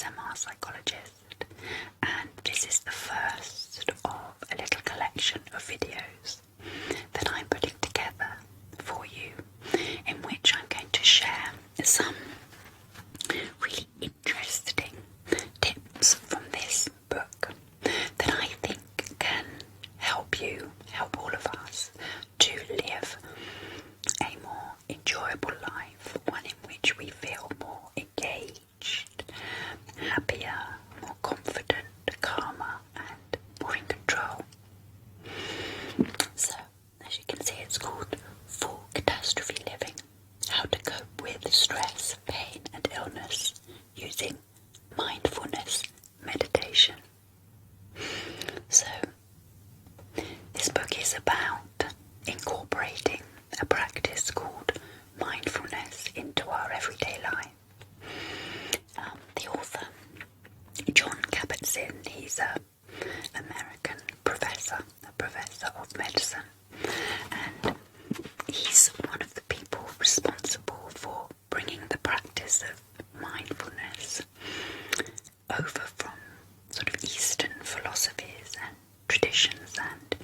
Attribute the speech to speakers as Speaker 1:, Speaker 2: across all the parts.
Speaker 1: ASMR psychologist, and this is the first of a little collection of videos that I'm putting together for you, in which I'm going to share some really interesting tips from this book that I think can help all of us to live a more enjoyable life, one in which we feel more engaged, happier, more confident, calmer, and more in control. So, as you can see, it's called For Catastrophe Living: How to Cope with Stress, Pain and Illness Using Mindfulness Meditation. So, this book is about incorporating a practice called mindfulness into our everyday life. The author, Jon Kabat Zinn, he's an American professor of medicine, and he's one of the people responsible for bringing the practice of mindfulness over from sort of Eastern philosophies and traditions and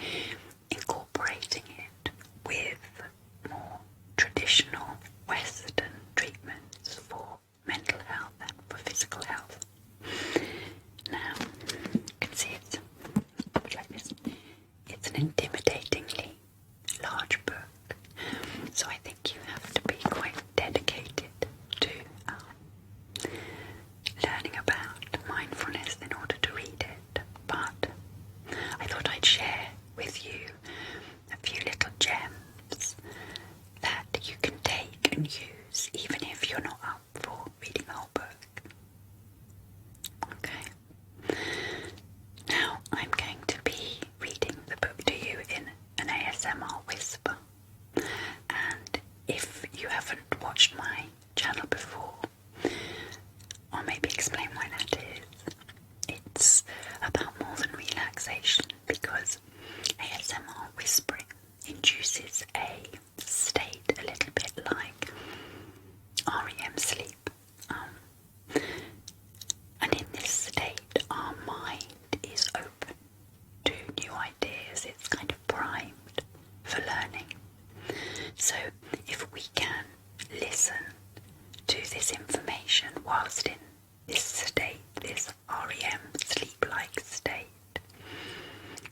Speaker 1: incorporating it with more traditional Western treatments for mental health and for physical health. Now, you can see it's like this. It's an intimidatingly large book, so I think you have to be quite dedicated to learning about mindfulness in order to read it. But I thought I'd share with you a few little gems that you can take and use even if you're not up for reading the whole book. Okay. Now I'm going to be reading the book to you in an ASMR whisper, and if you haven't watched my channel before, I'll maybe explain why that is. It's about more than relaxation, because ASMR whispering induces a state a little bit like REM sleep. And in this state, our mind is open to new ideas. It's kind of primed for learning. So if we can listen to this information whilst in this state, this REM sleep-like state,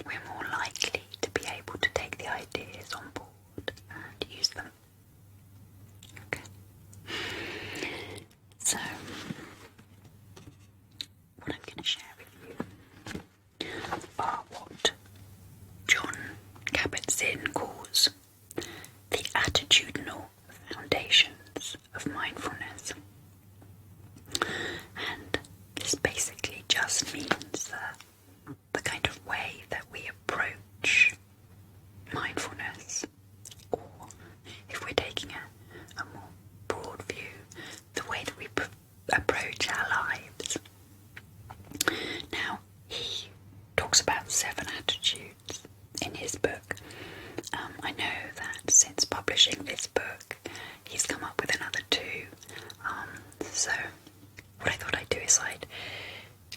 Speaker 1: we're more likely to be able to take the ideas on board and use them. Okay. So, what I'm going to share with you are what Jon Kabat Zinn calls the attitudinal foundations of mindfulness. And this basically just means the kind of way that we approach mindfulness, or if we're taking a more broad view, the way that we approach our lives. Now, he talks about 7 attitudes in his book. I know that since publishing this book, he's come up with another 2. So what I thought I'd do is I'd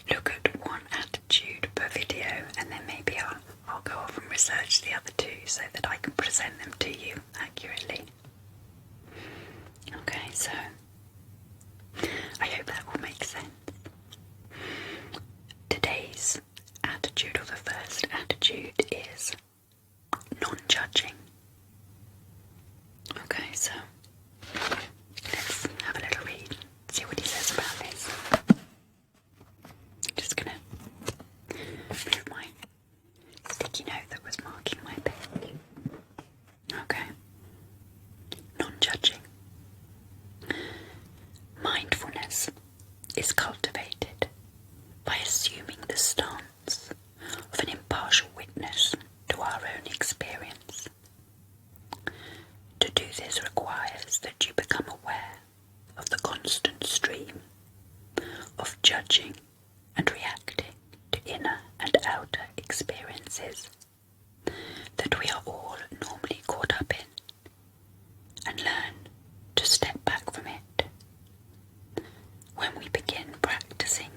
Speaker 1: look at one attitude per video, and then maybe I'll go off and research the other 2 so that I can present them to you accurately. Okay, so I hope that will make sense. Today's attitude, or the first attitude, is non-judging. Okay, so let's have a little read, see what he says about this. I'm just gonna move my sticky note that was marking my page. Okay. Non-judging. Mindfulness is cultivated by assuming the stance of an impartial witness to our own experience. To do this requires that you become aware of the constant stream of judging and reacting to inner and outer experiences that we are all normally caught up in, and learn to step back from it. When we begin practicing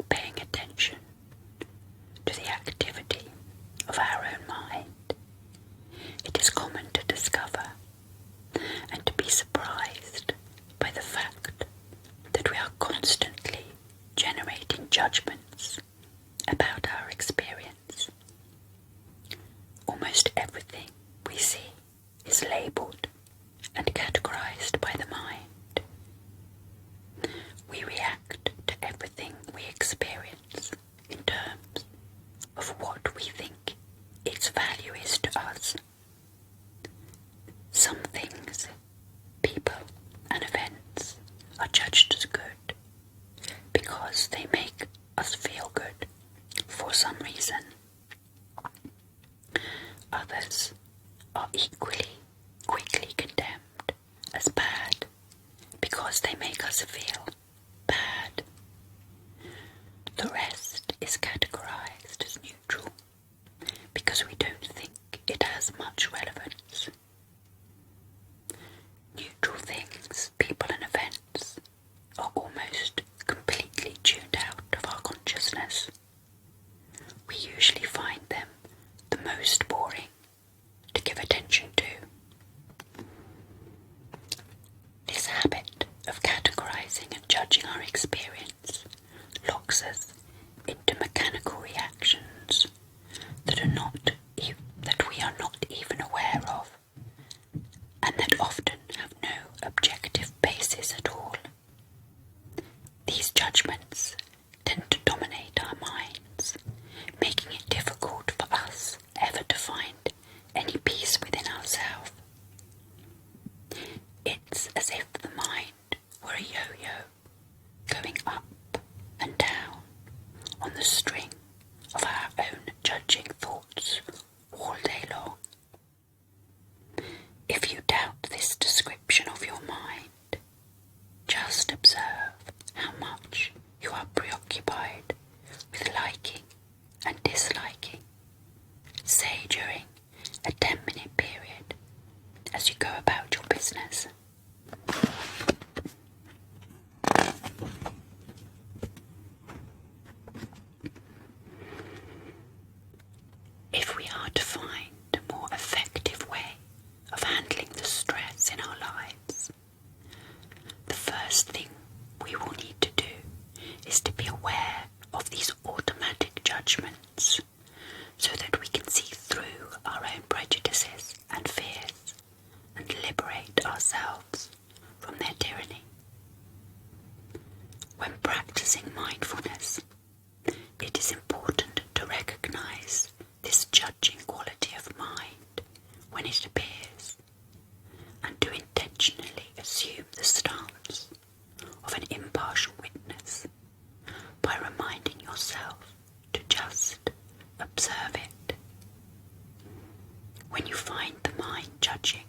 Speaker 1: our experience locks us into mechanical reactions that we are not even aware of, and that often have no objective basis at all. These judgments tend to dominate our minds, making it difficult for us ever to find any peace within ourselves. It's as if the mind were a yo-yo, going up and down on the string of our own judging thoughts all day long. If you doubt this description of your mind, just observe how much you are preoccupied with liking and disliking, say during a 10-minute period as you go about your business. If we are to find a more effective way of handling the stress in our lives, the first thing we will need to do is to be aware of these automatic judgments so that we can see through our own prejudices and fears and liberate ourselves from their tyranny. When practicing mindfulness, it is important to recognize this judging quality of mind when it appears, and to intentionally assume the stance of an impartial witness by reminding yourself to just observe it. When you find the mind judging,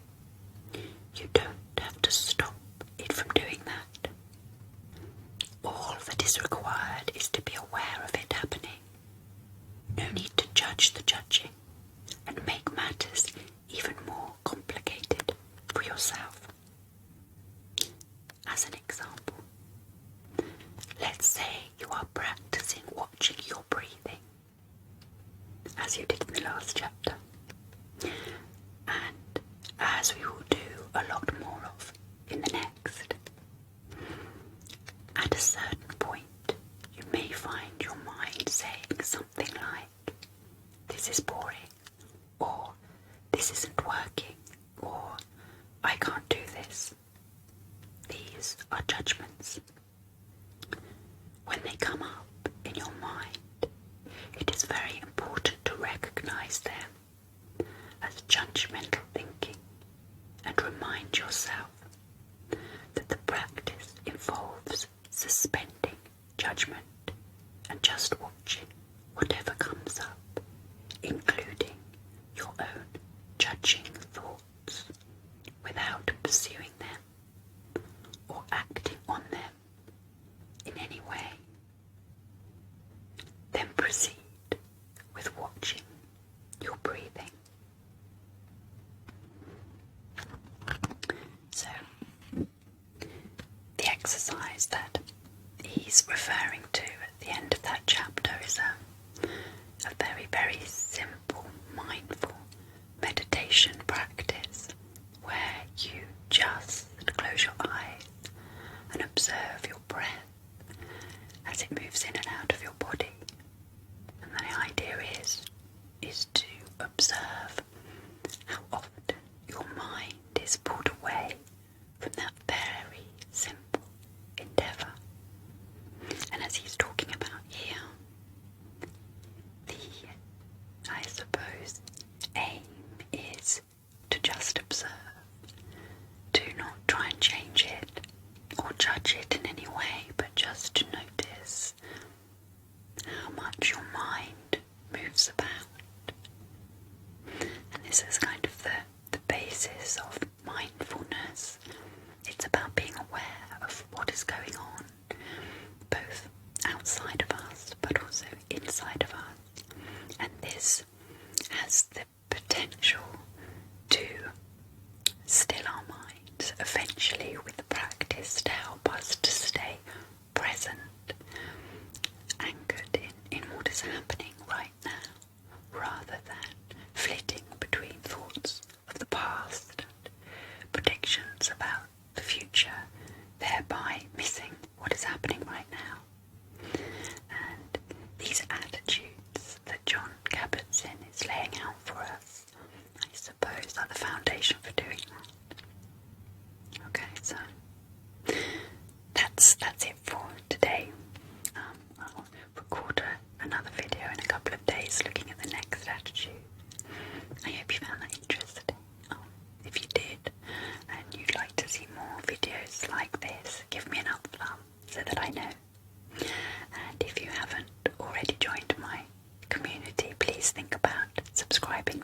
Speaker 1: you don't have to stop it from doing that. All that is required is to be aware of it happening. No need to judge the judging and make matters even more complicated for yourself. As an example, let's say you are practicing watching your breathing, as you did in the last chapter, and as we will do a lot more of in the next. At a certain point, you may find your mind saying something like, "This is boring," or "This isn't working," or "I can't do this." These are judgments. When they come up in your mind, it is very important to recognize them as judgmental thinking and remind yourself that the practice involves suspending judgment and just watching whatever comes up, including your own judging thoughts, without pursuing them or acting on them in any way. Then proceed with watching your breathing. So, the exercise that he's referring to at the end of that chapter is a very, very simple, mindful meditation practice where you just close your eyes and observe your breath as it moves in and out of your body. And the idea is to observe how often your mind is pulled away from that very simple endeavour. And as he's talking about here, I suppose, aim is to just observe. Do not try and change it or judge it in any way, but just to notice how much your mind moves about. And this is kind of the basis of mindfulness. It's about being aware of what is going on, both outside of us but also inside of us. And this has the potential to still our minds eventually with the practice, to help us to stay present, anchored in what is happening right now, rather than flitting between thoughts of the past and predictions about the future, thereby missing what is happening subscribing